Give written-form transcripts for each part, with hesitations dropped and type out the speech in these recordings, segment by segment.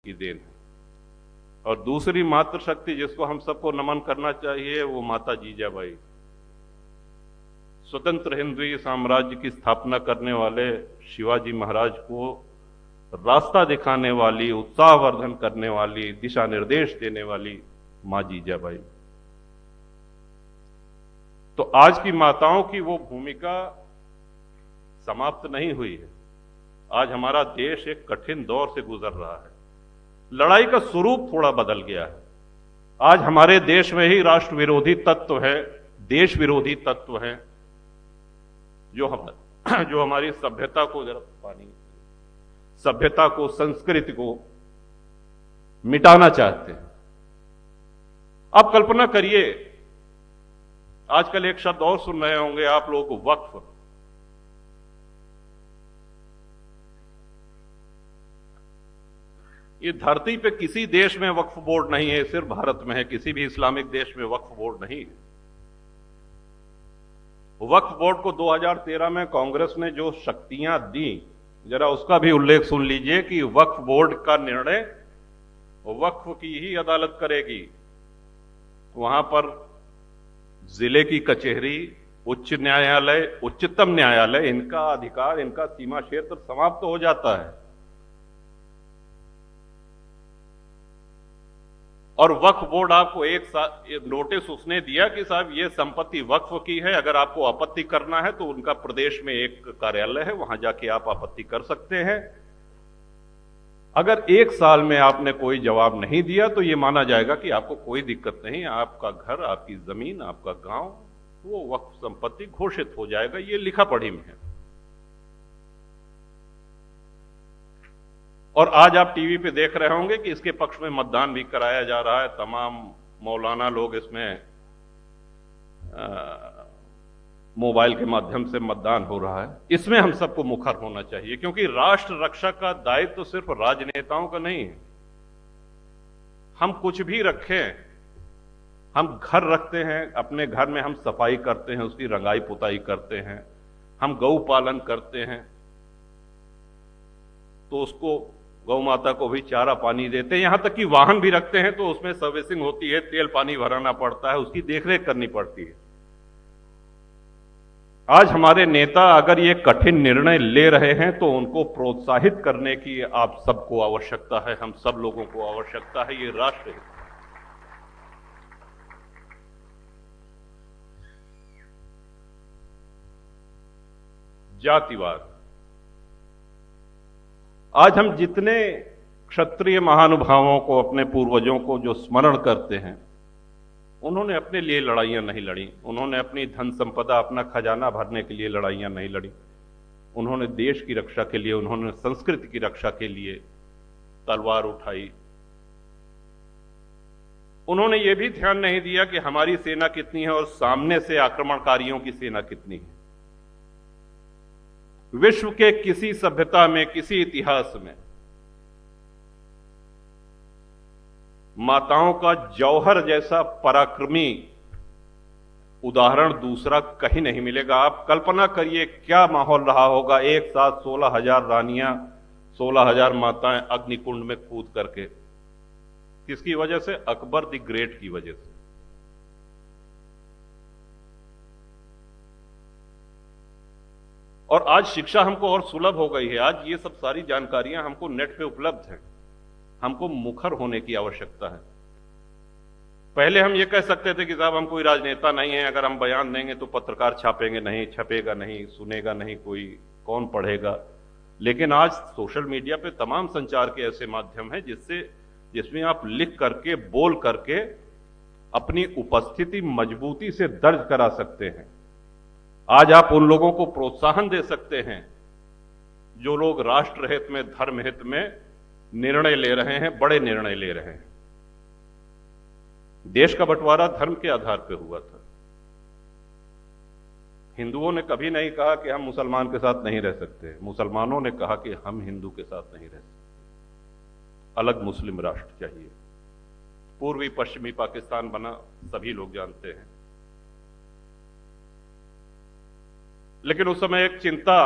की देन है। और दूसरी मातृशक्ति जिसको हम सबको नमन करना चाहिए वो माता जीजाबाई, स्वतंत्र हिंदवी साम्राज्य की स्थापना करने वाले शिवाजी महाराज को रास्ता दिखाने वाली, उत्साहवर्धन करने वाली, दिशा निर्देश देने वाली मां जीजाबाई। तो आज की माताओं की वो भूमिका समाप्त नहीं हुई है। आज हमारा देश एक कठिन दौर से गुजर रहा है। लड़ाई का स्वरूप थोड़ा बदल गया है। आज हमारे देश में ही राष्ट्र विरोधी तत्व है, देश विरोधी तत्व है, जो हमारी सभ्यता को, जरा पानी, सभ्यता को, संस्कृति को मिटाना चाहते हैं। आप कल्पना करिए, आजकल एक शब्द और सुन रहे होंगे आप लोग, वक्फ। ये धरती पे किसी देश में वक्फ बोर्ड नहीं है, सिर्फ भारत में है। किसी भी इस्लामिक देश में वक्फ बोर्ड नहीं है। वक्फ बोर्ड को 2013 में कांग्रेस ने जो शक्तियां दी, जरा उसका भी उल्लेख सुन लीजिए कि वक्फ बोर्ड का निर्णय वक्फ की ही अदालत करेगी। वहां पर जिले की कचहरी, उच्च न्यायालय, उच्चतम न्यायालय, इनका अधिकार, इनका सीमा क्षेत्र समाप्त हो जाता है। और वक्फ बोर्ड आपको एक नोटिस उसने दिया कि साहब ये संपत्ति वक्फ की है, अगर आपको आपत्ति करना है तो उनका प्रदेश में एक कार्यालय है, वहां जाके आप आपत्ति कर सकते हैं। अगर एक साल में आपने कोई जवाब नहीं दिया तो यह माना जाएगा कि आपको कोई दिक्कत नहीं, आपका घर, आपकी जमीन, आपका गांव, वो वक्फ संपत्ति घोषित हो जाएगा। ये लिखा पढ़ी में है। और आज आप टीवी पे देख रहे होंगे कि इसके पक्ष में मतदान भी कराया जा रहा है। तमाम मौलाना लोग इसमें मोबाइल के माध्यम से मतदान हो रहा है। इसमें हम सबको मुखर होना चाहिए, क्योंकि राष्ट्र रक्षा का दायित्व तो सिर्फ राजनेताओं का नहीं है। हम कुछ भी रखें, हम घर रखते हैं, अपने घर में हम सफाई करते हैं, उसकी रंगाई पुताई करते हैं, हम गौ पालन करते हैं, तो उसको, गौ माता को भी चारा पानी देते हैं। यहां तक कि वाहन भी रखते हैं तो उसमें सर्विसिंग होती है, तेल पानी भराना पड़ता है, उसकी देखरेख करनी पड़ती है। आज हमारे नेता अगर ये कठिन निर्णय ले रहे हैं तो उनको प्रोत्साहित करने की आप सबको आवश्यकता है, हम सब लोगों को आवश्यकता है। ये राष्ट्र हित, जातिवाद, आज हम जितने क्षत्रिय महानुभावों को, अपने पूर्वजों को जो स्मरण करते हैं, उन्होंने अपने लिए लड़ाइयां नहीं लड़ी, उन्होंने अपनी धन संपदा, अपना खजाना भरने के लिए लड़ाइयां नहीं लड़ी। उन्होंने देश की रक्षा के लिए, उन्होंने संस्कृति की रक्षा के लिए तलवार उठाई। उन्होंने यह भी ध्यान नहीं दिया कि हमारी सेना कितनी है और सामने से आक्रमणकारियों की सेना कितनी है। विश्व के किसी सभ्यता में, किसी इतिहास में माताओं का जौहर जैसा पराक्रमी उदाहरण दूसरा कहीं नहीं मिलेगा। आप कल्पना करिए क्या माहौल रहा होगा, एक साथ 16,000 रानियां, 16,000 माताएं अग्निकुंड में कूद करके। किसकी वजह से? अकबर द ग्रेट की वजह से। और आज शिक्षा हमको और सुलभ हो गई है। आज ये सब सारी जानकारियां हमको नेट पे उपलब्ध हैं। हमको मुखर होने की आवश्यकता है। पहले हम ये कह सकते थे कि साहब हम कोई राजनेता नहीं है, अगर हम बयान देंगे तो पत्रकार छापेंगे नहीं, छपेगा नहीं, सुनेगा नहीं कोई, कौन पढ़ेगा। लेकिन आज सोशल मीडिया पे तमाम संचार के ऐसे माध्यम हैं जिसमें आप लिख करके, बोल करके अपनी उपस्थिति मजबूती से दर्ज करा सकते हैं। आज आप उन लोगों को प्रोत्साहन दे सकते हैं जो लोग राष्ट्र हित में, धर्म हित में निर्णय ले रहे हैं, बड़े निर्णय ले रहे हैं। देश का बंटवारा धर्म के आधार पर हुआ था। हिंदुओं ने कभी नहीं कहा कि हम मुसलमान के साथ नहीं रह सकते, मुसलमानों ने कहा कि हम हिंदू के साथ नहीं रह सकते, अलग मुस्लिम राष्ट्र चाहिए। पूर्वी पश्चिमी पाकिस्तान बना, सभी लोग जानते हैं। लेकिन उस समय एक चिंता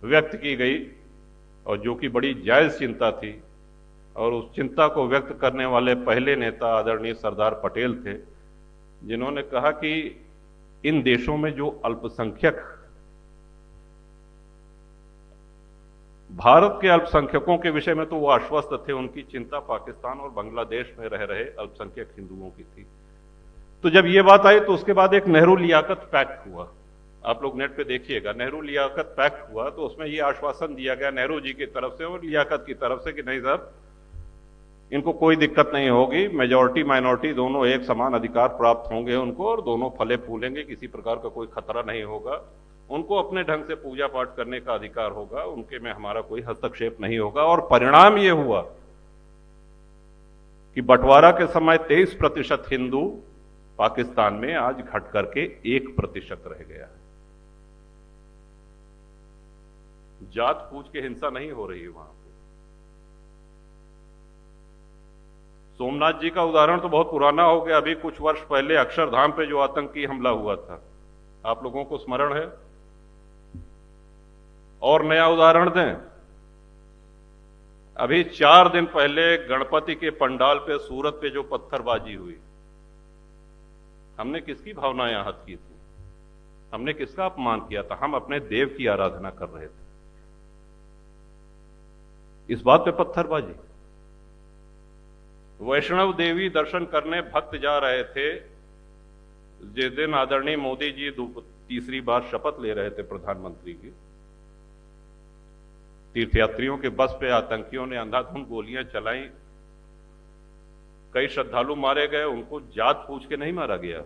व्यक्त की गई, और जो कि बड़ी जायज चिंता थी, और उस चिंता को व्यक्त करने वाले पहले नेता आदरणीय सरदार पटेल थे, जिन्होंने कहा कि इन देशों में जो अल्पसंख्यक, भारत के अल्पसंख्यकों के विषय में तो वो आश्वस्त थे, उनकी चिंता पाकिस्तान और बांग्लादेश में रह रहे अल्पसंख्यक हिंदुओं की थी। तो जब ये बात आई तो उसके बाद एक नेहरू लियाकत पैक्ट हुआ, आप लोग नेट पे देखिएगा, नेहरू लियाकत पैक्ट हुआ। तो उसमें ये आश्वासन दिया गया नेहरू जी की तरफ से और लियाकत की तरफ से कि नहीं साहब, इनको कोई दिक्कत नहीं होगी, मेजॉरिटी माइनॉरिटी दोनों एक समान अधिकार प्राप्त होंगे उनको, और दोनों फले फूलेंगे, किसी प्रकार का कोई खतरा नहीं होगा, उनको अपने ढंग से पूजा पाठ करने का अधिकार होगा, उनके में हमारा कोई हस्तक्षेप नहीं होगा। और परिणाम यह हुआ कि बंटवारा के समय 23% हिंदू पाकिस्तान में आज घट करके 1% रह गया है। जात पूछ के हिंसा नहीं हो रही है वहां पे। सोमनाथ जी का उदाहरण तो बहुत पुराना हो गया, अभी कुछ वर्ष पहले अक्षरधाम पे जो आतंकी हमला हुआ था, आप लोगों को स्मरण है? और नया उदाहरण दें, अभी 4 दिन पहले गणपति के पंडाल पे सूरत पे जो पत्थरबाजी हुई, हमने किसकी भावनाएं आहत की थी? हमने किसका अपमान किया था? हम अपने देव की आराधना कर रहे थे, इस बात पे पत्थरबाजी। वैष्णव देवी दर्शन करने भक्त जा रहे थे, जिस दिन आदरणीय मोदी जी तीसरी बार शपथ ले रहे थे प्रधानमंत्री की, तीर्थयात्रियों के बस पे आतंकियों ने अंधाधुंध गोलियां चलाई, कई श्रद्धालु मारे गए, उनको जात पूछ के नहीं मारा गया।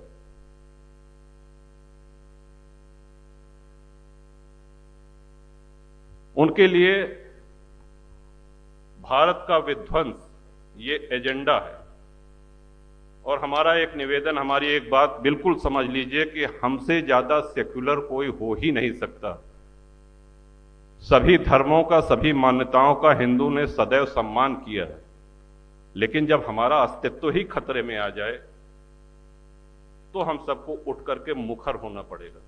उनके लिए भारत का विध्वंस ये एजेंडा है। और हमारा एक निवेदन, हमारी एक बात बिल्कुल समझ लीजिए कि हमसे ज्यादा सेक्युलर कोई हो ही नहीं सकता। सभी धर्मों का, सभी मान्यताओं का हिंदू ने सदैव सम्मान किया है, लेकिन जब हमारा अस्तित्व ही खतरे में आ जाए तो हम सबको उठ करके मुखर होना पड़ेगा।